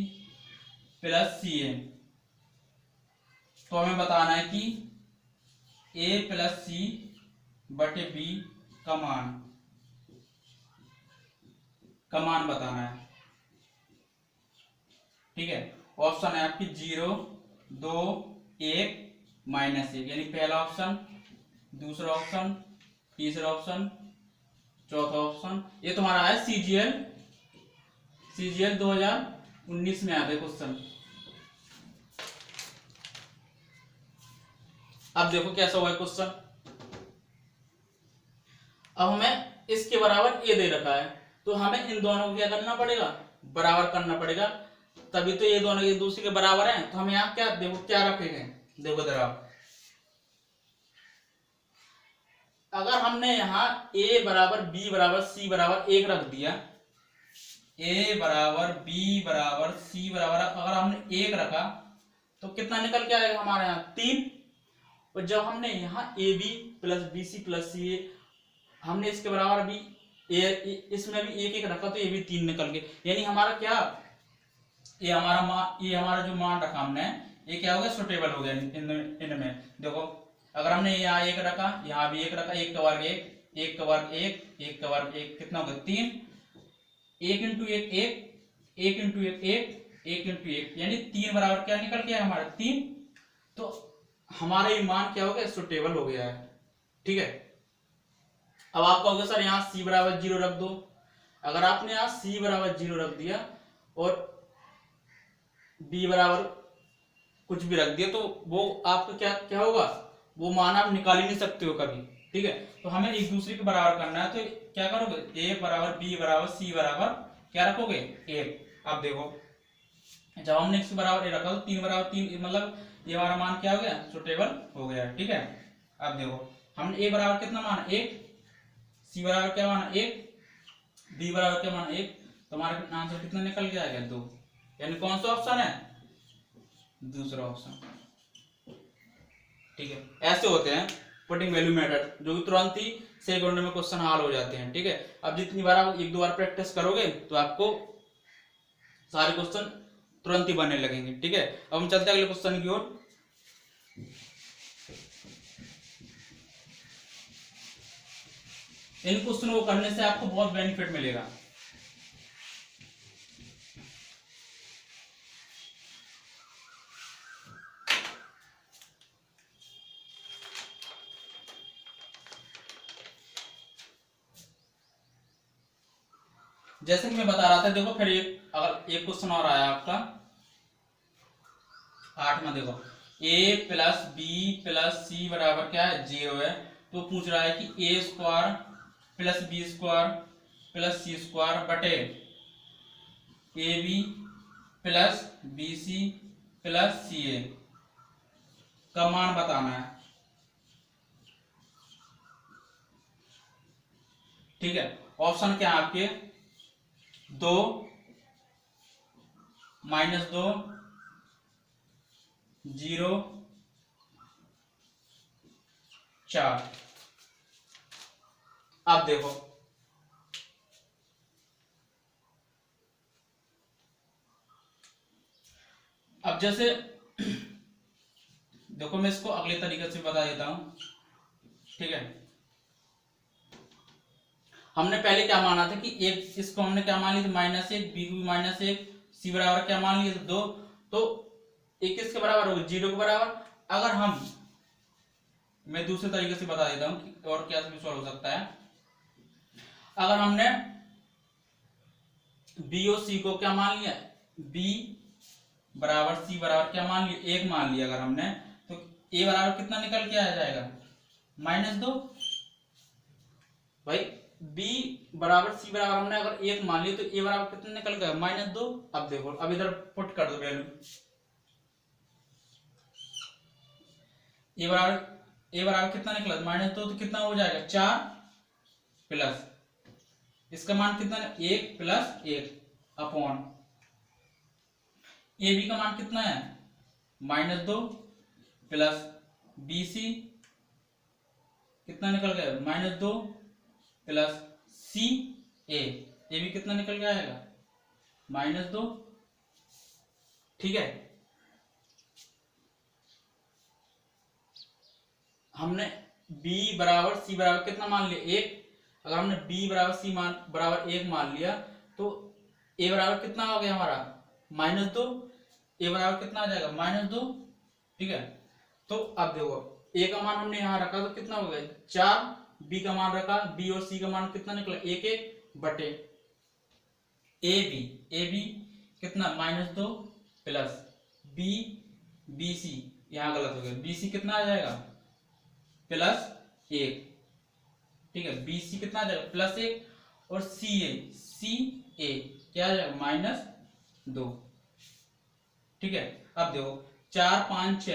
plus C A. तो हमें बताना है कि ए प्लस सी बटे बी का मान बताना है। ठीक है, ऑप्शन है आपकी 0, 2, 1, -1, यानी पहला ऑप्शन, दूसरा ऑप्शन, तीसरा ऑप्शन, चौथा ऑप्शन। ये तुम्हारा है सीजीएल 2019 में आया क्वेश्चन। अब देखो कैसा हुआ क्वेश्चन। अब हमें इसके बराबर ए दे रखा है, तो हमें इन दोनों को क्या करना पड़ेगा, बराबर करना पड़ेगा, तभी तो ये दोनों एक दूसरे के बराबर हैं। तो हम यहाँ क्या देखो क्या रखेंगे, देखो जरा, अगर हमने यहाँ a बराबर b बराबर c बराबर 1 रख दिया, a बराबर b बराबर c बराबर अगर हमने 1 रखा तो कितना निकल के आएगा हमारे यहाँ 3। और जब हमने यहाँ A B plus B C plus C A हमने इसके बराबर भी इसमें भी 1 रखा तो ये भी 3 निकल गए। यानी हमारा क्या, ये हमारा जो मान रखा हमने, ये क्या हो गया, सुटेबल हो गया इनमें। देखो अगर हमने यहाँ 1 रखा, यहाँ भी 1 रखा, 1 का वर्ग 1, 1 का वर्ग 1, 1 का वर्ग 1, कितना हो गया 3, 1 इंटू 1 1, 1 इंटू 1 1, 1 इंटू 1, यानी 3 बराबर क्या निकल गया हमारा 3। तो हमारा ये मान क्या हो गया, सुटेबल हो गया है। ठीक है, अब आप कहोगे सर यहाँ c बराबर 0 रख दो। अगर आपने यहाँ c बराबर 0 रख दिया और b बराबर कुछ भी रख दिया तो वो आपका क्या क्या होगा, वो मान आप निकाल ही नहीं सकते हो कभी। ठीक है, तो हमें एक दूसरे के बराबर करना है, तो क्या करोगे, a बराबर b बराबर c बराबर क्या रखोगे 1। अब देखो जब हमने इसके बराबर a रखा तो 3 बराबर 3, मतलब ये हमारा मान क्या हो गया, सुटेबल हो गया। ठीक है, अब देखो हमने a बराबर कितना माना 1, c बराबर क्या माना 1, b बराबर क्या माना 1, तो हमारा आंसर कितना निकल के आएगा 2। यानी कौन सा ऑप्शन है, दूसरा ऑप्शन। ठीक है, ऐसे होते हैं पुटिंग वैल्यू मेथड, जो कि तुरंत ही सेकंड में क्वेश्चन हल हो जाते हैं। ठीक है, अब जितनी बार आप 1-2 बार प्रैक्टिस करोगे तो आपको सारे क्वेश्चन तुरंत ही बनने लगेंगे। ठीक है, अब हम चलते हैं अगले क्वेश्चन की ओर। इन क्वेश्चन को करने से आपको बहुत बेनिफिट मिलेगा। जैसे कि मैं बता रहा था, देखो फिर अगर एक क्वेश्चन और आया आपका 8 में, देखो a plus B plus C बराबर क्या है 0 है, तो पूछ रहा है कि A square plus B square plus C square बटे A B plus B C plus C A का मान बताना है। ठीक है, ऑप्शन क्या है आपके, 2, -2, 0, 4। अब देखो अब जैसे देखो मैं इसको अगले तरीके से बता देता हूं। ठीक है, हमने पहले क्या माना था कि एक इसको हमने क्या मान लिया था -1, बी को भी -1, सी बराबर क्या मान लिया था 2, तो एक किसके बराबर होगा 0 के बराबर। अगर मैं दूसरे तरीके से बता देता हूं कि और क्या सॉल्व हो सकता है। अगर हमने बी और सी को क्या मान लिया, बी बराबर सी बराबर क्या मान लिया 1 मान लिया अगर हमने, तो ए बराबर कितना निकल के आ जाएगा -2। भाई b बराबर c बराबर हमने अगर 1 मान लिया तो a बराबर कितना निकल गया -2। अब देखो, अब इधर पुट कर दो वैल्यू, a बराबर कितना निकला -2, तो कितना हो जाएगा 4 प्लस इसका मान कितना 1 + 1 अपॉन ए बी का मान कितना है -2 प्लस बी सी कितना निकल गया -2 प्लस सी ए भी कितना निकल के आएगा -2। ठीक है, हमने b बराबर c बराबर कितना मान लिया 1। अगर हमने b बराबर c बराबर 1 मान लिया तो a बराबर कितना हो गया हमारा -2, a बराबर कितना आ जाएगा -2। ठीक है, तो अब देखो a का मान हमने यहाँ रखा तो कितना हो गया 4, b का मान रखा, b और c का मान कितना निकला 1 बटे ए बी कितना -2 प्लस बी सी, यहाँ गलत हो गया, बी सी कितना आ जाएगा +1। ठीक है, बी सी कितना आ जाएगा +1 और सी ए क्या आ जाएगा -2। ठीक है, अब देखो 4 5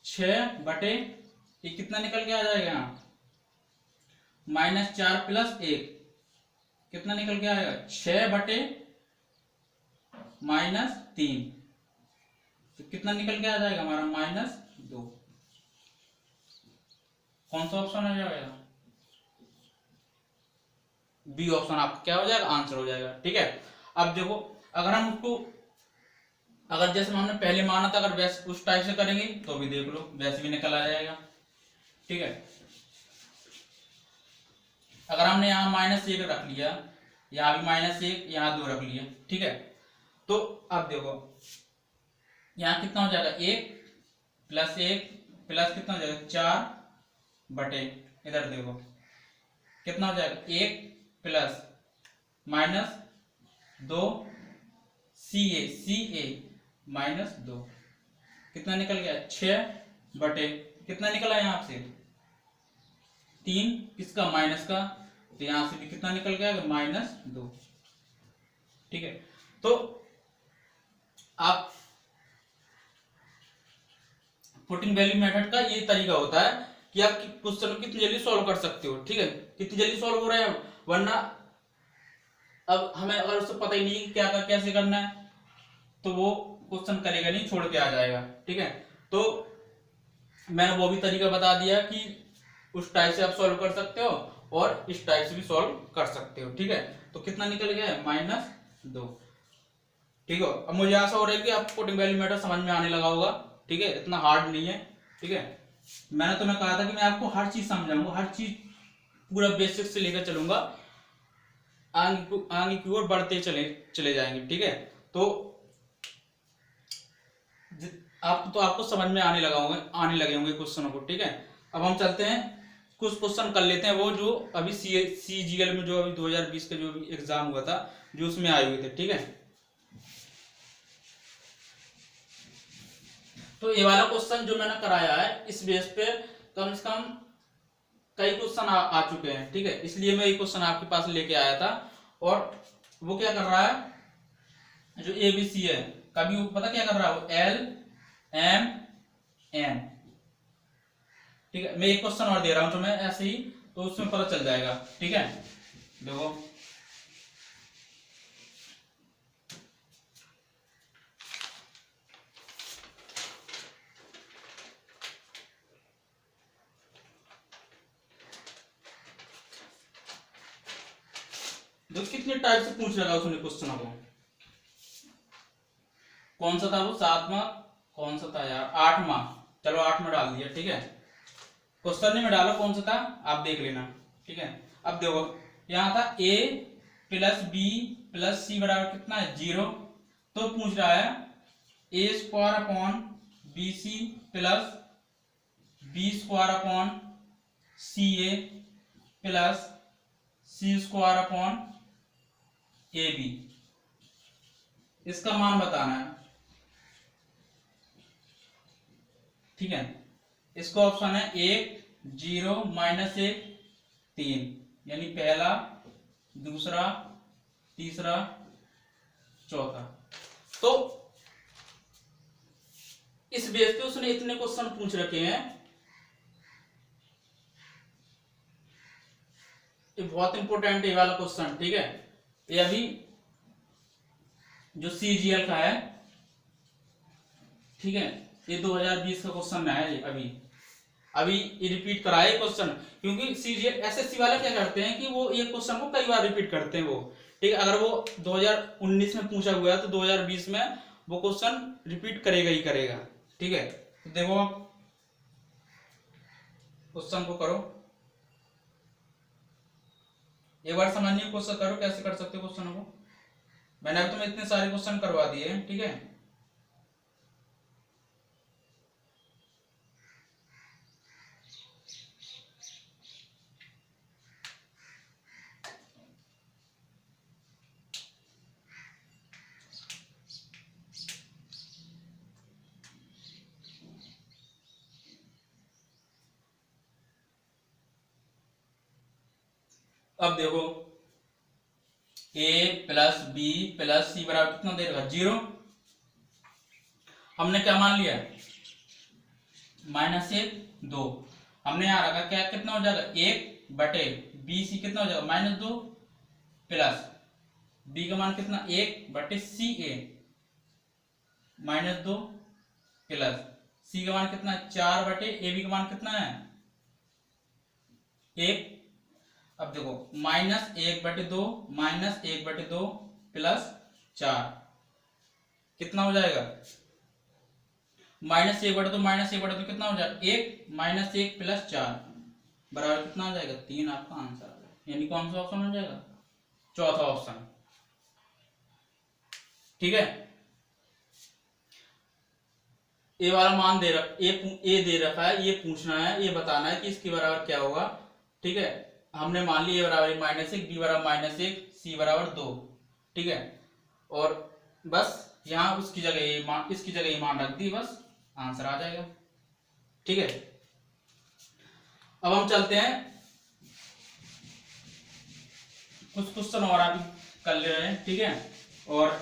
6 बटे ये कितना निकल के आ जाएगा यहाँ -4 + 1 कितना निकल के आएगा 6 बटे -3 तो कितना निकल के आ जाएगा हमारा -2। कौन सा ऑप्शन हो जाएगा बी ऑप्शन आपका क्या हो जाएगा आंसर हो जाएगा। ठीक है, अब देखो अगर हम उसको अगर जैसे हमने पहले माना था अगर वैसे उस टाइप से करेंगे तो भी देख लो वैसे भी निकल आ जाएगा। ठीक है, अगर हमने यहाँ -1 रख लिया, यहाँ भी -1, यहाँ 2 रख लिया। ठीक है, तो अब देखो यहाँ कितना हो जाएगा 1 + 1 प्लस कितना हो जाएगा 4 बटे इधर देखो कितना हो जाएगा 1 प्लस -2 सी ए -2 कितना निकल गया 6 बटे कितना निकला यहाँ से 3 किसका माइनस का, तो यहां से भी कितना निकल गया -2। ठीक है, तो आप पुटिंग वैल्यू मेथड का ये तरीका होता है कि आप क्वेश्चन को कितनी जल्दी सॉल्व कर सकते हो। ठीक है, कितनी जल्दी सॉल्व हो रहा है, वरना अब हमें अगर उससे पता ही नहीं क्या कैसे करना है तो वो क्वेश्चन करेगा नहीं, छोड़ के आ जाएगा। ठीक है, तो मैंने वो भी तरीका बता दिया कि उस टाइप से आप सॉल्व कर सकते हो और इस टाइप से भी सॉल्व कर सकते हो। ठीक है, तो कितना निकल गया है -2। ठीक है, अब मुझे आशा हो रही है कि आपको पुटिंग वैल्यू मेथड समझ में आने लगा होगा। ठीक है, इतना हार्ड नहीं है। ठीक है, मैंने तुम्हें कहा था कि मैं आपको हर चीज समझाऊंगा, हर चीज पूरा बेसिक से लेकर चलूंगा, आगे की ओर बढ़ते चले जाएंगे। ठीक है, तो आपको समझ में आने लगे होंगे क्वेश्चनों को। ठीक है, अब हम चलते हैं कुछ क्वेश्चन कर लेते हैं वो जो अभी CGL में जो अभी 2020 का जो भी एग्जाम हुआ था जो उसमें आए हुए थे। ठीक है, तो ये वाला क्वेश्चन जो मैंने कराया है इस बेस पे कम से कम कई क्वेश्चन आ चुके हैं। ठीक है, इसलिए मैं ये क्वेश्चन आपके पास लेके आया था। और वो क्या कर रहा है जो ABC है कभी वो पता क्या कर रहा है वो LMN। ठीक है, मैं एक क्वेश्चन और दे रहा हूं तो मैं ऐसे ही तो उसमें पता चल जाएगा। ठीक है, देखो कितने टाइप से पूछ रखा उसने क्वेश्चन को। कौन सा था वो 7वां, कौन सा था यार 8वां, चलो 8 में डाल दिया। ठीक है, क्वेश्चन में डालो कौन सा था आप देख लेना। ठीक है, अब देखो यहाँ था A + B + C बराबर कितना है 0, तो पूछ रहा है A² BC + B² CA + C² AB, इसका मान बताना है। ठीक है, इसको ऑप्शन है 1 0 -1 3, यानी पहला दूसरा तीसरा चौथा। तो इस बेस पे उसने इतने क्वेश्चन पूछ रखे हैं, ये बहुत इंपॉर्टेंट है ये वाला क्वेश्चन। ठीक है, ये अभी जो CGL का है ठीक है, ये 2020 का क्वेश्चन है ये अभी अभी ये रिपीट कराए क्वेश्चन, क्योंकि सीजीएल एसएससी वाले क्या करते हैं कि वो एक क्वेश्चन को कई बार रिपीट करते हैं वो, ठीक है। अगर वो 2019 में पूछा हुआ है तो 2020 में वो क्वेश्चन रिपीट करेगा ही करेगा, ठीक है। तो देखो आप क्वेश्चन को करो, एक बार समझने की कोशिश करो कैसे कर सकते हो क्वेश्चन को। मैंने अभी तुम्हें इतने सारे क्वेश्चन करवा दिए हैं, ठीक है। अब देखो a plus B plus C बराबर कितना दे रखा 0। हमने क्या मान लिया -1 2। हमने यहां रखा क्या कितना हो जाएगा 1 बटे बी सी कितना हो जाएगा -2 प्लस बी का मान कितना 1 बटे सी ए -2 प्लस सी का मान कितना 4 बटे ए बी का मान कितना है 1। अब देखो -1/2 -1/2 प्लस 4 कितना हो जाएगा -1/2 -1/2 कितना हो जाएगा 1 -1 प्लस 4 बराबर कितना आ जाएगा 3। आपका आंसर आ जाएगा, यानी कौन सा ऑप्शन हो जाएगा चौथा ऑप्शन, ठीक है। ए वाला मान दे रखा ए दे रखा है, ये पूछना है, ये बताना है कि इसके बराबर क्या होगा, ठीक है। हमने मान लिया ए बराबर -1 बी बराबर -1 सी बराबर 2, ठीक है। और बस यहाँ उसकी जगह इसकी जगह ये मान रख दी, बस आंसर आ जाएगा, ठीक है। अब हम चलते हैं कुछ क्वेश्चन और अभी कर ले रहे हैं, ठीक है। और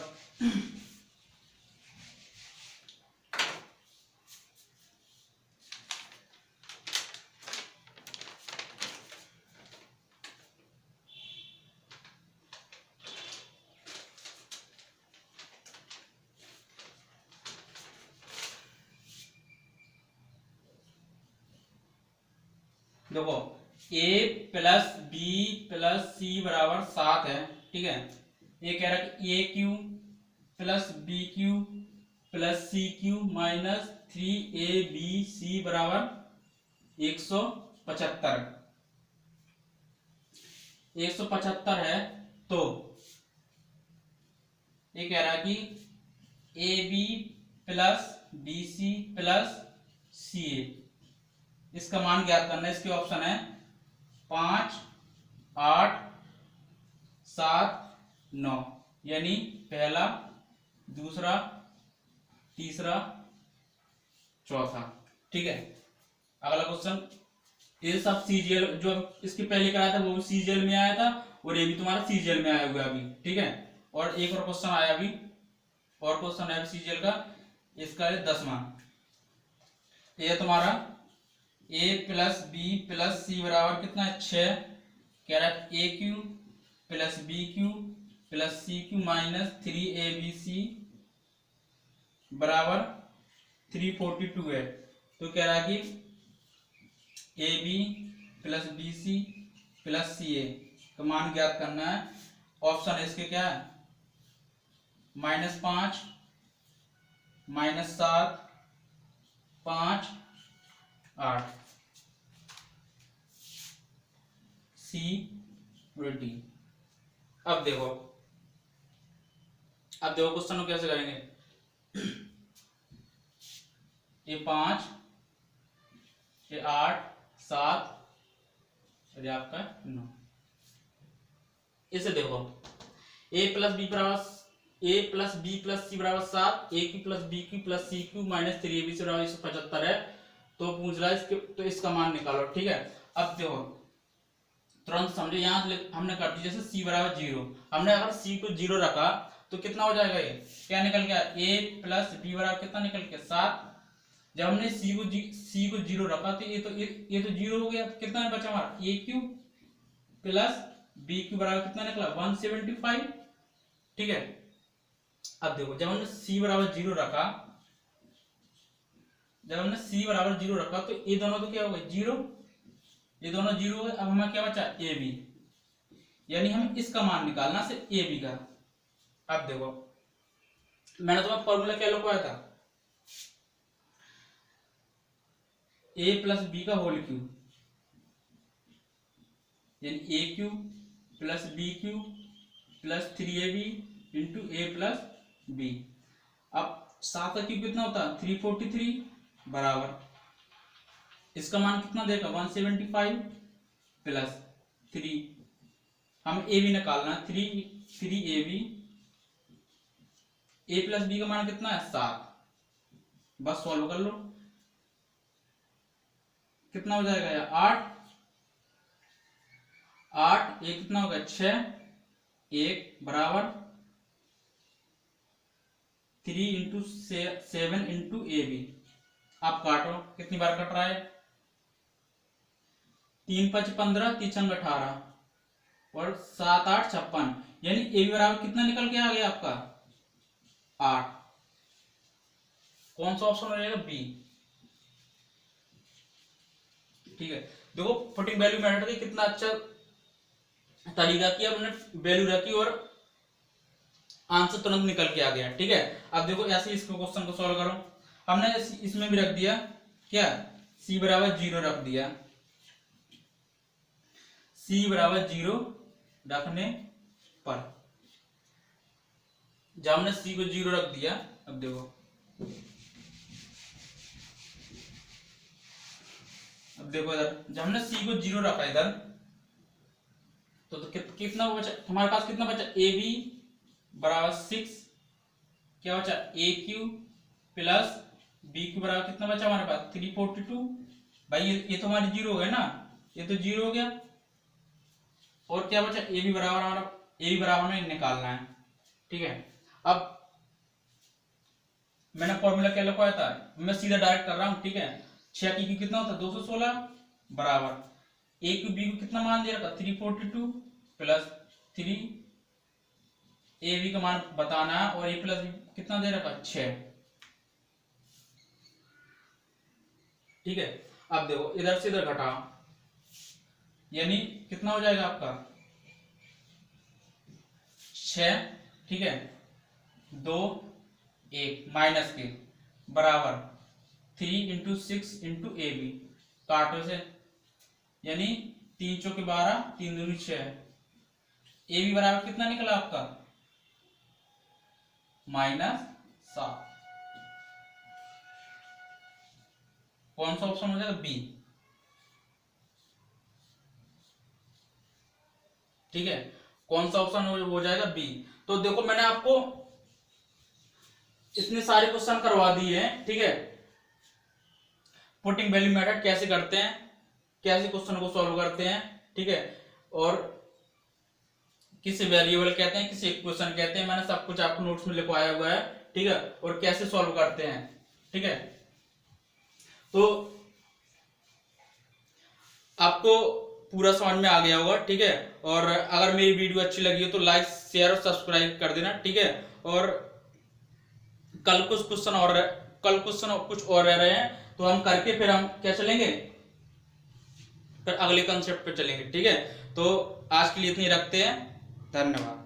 देखो a plus B plus C बराबर 7 है, ठीक है। ये कह रहा है कि A cube plus B cube plus C cube minus 3abc बराबर 175 175 है। तो ये कह रहा है कि A B plus B C plus C A, इसका मान ज्ञात करना है। इसके ऑप्शन है 5 8 7 9, यानी पहला दूसरा तीसरा चौथा, ठीक है। अगला क्वेश्चन, ये सब सीजीएल जो इसके पहले कराया था वो भी सीजीएल में आया था, और ये भी तुम्हारा सीजीएल में आया हुआ अभी, ठीक है। और एक और क्वेश्चन आया अभी, और क्वेश्चन है सीजीएल का, इसका है 10वां। ये तुम्हारा a plus B plus C बराबर कितना है 6, कह रहा है A cube plus B cube plus C cube minus 3abc बराबर 342 है। तो कह रहा है कि A B plus B C plus C A का मान ज्ञात करना है। ऑप्शन है इसके क्या है -5 -7 5 8 सी डी। अब देखो क्वेश्चन को कैसे करेंगे। ये 5 ये 8 7 और ये आपका 9। इसे देखो a plus B plus C बराबर 7, A cube plus B cube plus C cube minus 3abc बराबर 175 है। तो पूछ रहा है इसके, तो इसका मान निकालो, ठीक है। अब देखो तुरंत समझो, यहाँ हमने कर दी जैसे c बराबर 0, हमने अगर c को 0 रखा तो कितना हो जाएगा, ये क्या निकल गया a प्लस बी बराबर कितना निकल गया 7। जब हमने c को 0 रखा तो ये तो 0 हो गया, कितना बचा हमारा ए क्यू प्लस बी क्यू बराबर कितना निकला 175, ठीक है। अब देखो जब हमने c बराबर 0 रखा जब हमने c बराबर 0 रखा तो ये दोनों तो क्या हो गए 0, ये दोनों 0 हो गए। अब हमें क्या बचा ए बी, यानी हमें इसका मान निकालना सिर्फ ए बी का। अब देखो मैंने तुम्हें फॉर्मूला क्या लिखवाया था, a प्लस बी का होल क्यूब, यानी A cube plus B cube plus 3ab into A plus B. अब 7 का क्यूब कितना होता है 343 बराबर इसका मान कितना देगा 175 प्लस 3, हम ए बी निकालना 3ab, ए प्लस बी का मान कितना है 7, बस सॉल्व कर लो कितना हो जाएगा यार 8 एक कितना होगा 6, 1 बराबर 3 इंटू 7 इंटू ए बी। आप काटो कितनी बार कट रहा है 3 5 15 3 6 18 और 7 8 56, यानी ए बी बराबर कितना निकल के आ गया आपका 8। कौन सा ऑप्शन हो जाएगा बी। ठीक है देखो पुटिंग वैल्यू मेथड का कितना अच्छा तरीका किया, हमने वैल्यू रखी और आंसर तुरंत निकल के आ गया। ठीक है अब देखो ऐसे इस क्वेश्चन को सॉल्व करो, हमने इसमें भी रख दिया क्या c बराबर 0 रख दिया, c बराबर 0 रखने पर जब हमने c को 0 रख दिया, अब देखो इधर जब हमने c को 0 रखा इधर तो कितना बचा हमारे पास, कितना बचा ए बी बराबर 6, क्या बचा ए क्यू प्लस बी क्यू बराबर कितना बचा हमारे पास 342। भाई ये तो हमारे 0 हो गए ना, ये तो 0 हो गया। और क्या बचा ए बी बराबर, हमारा ए बी बराबर में निकालना है। ठीक है अब मैंने फॉर्मूला क्या लिखवाया था, मैं सीधा डायरेक्ट कर रहा हूं। ठीक है 6 की कितना होता है 216 बराबर ए क्यू बी को कितना मान दे रखा 342 प्लस 3, ए बी का मान बताना है और ए प्लस बी कितना दे रखा 6। ठीक है अब देखो इधर से इधर घटाओ, यानी कितना हो जाएगा आपका 6, ठीक है 2 1 माइनस के बराबर 3 इंटू 6 इंटू ए बी, काटो से यानी 3 चौके 12 3 दूनी 6, ए बी बराबर कितना निकला आपका -7। कौन सा ऑप्शन हो जाएगा बी। ठीक है कौन सा ऑप्शन हो जाएगा बी। तो देखो मैंने आपको इतने सारे क्वेश्चन करवा दिए हैं। ठीक है पुटिंग वैल्यू मेथड कैसे करते हैं, कैसे क्वेश्चन को सॉल्व करते हैं। ठीक है और किसे वेरिएबल कहते हैं, किसे इक्वेशन कहते हैं, मैंने सब कुछ आपको नोट्स में लिखवाया हुआ है। ठीक है और कैसे सॉल्व करते हैं। ठीक है तो आपको पूरा समझ में आ गया होगा। ठीक है और अगर मेरी वीडियो अच्छी लगी हो तो लाइक शेयर और सब्सक्राइब कर देना। ठीक है और कल कुछ और रह रहे हैं तो हम करके फिर हम क्या चलेंगे, फिर अगले कंसेप्ट पे चलेंगे। ठीक है तो आज के लिए इतनी रखते हैं, धन्यवाद।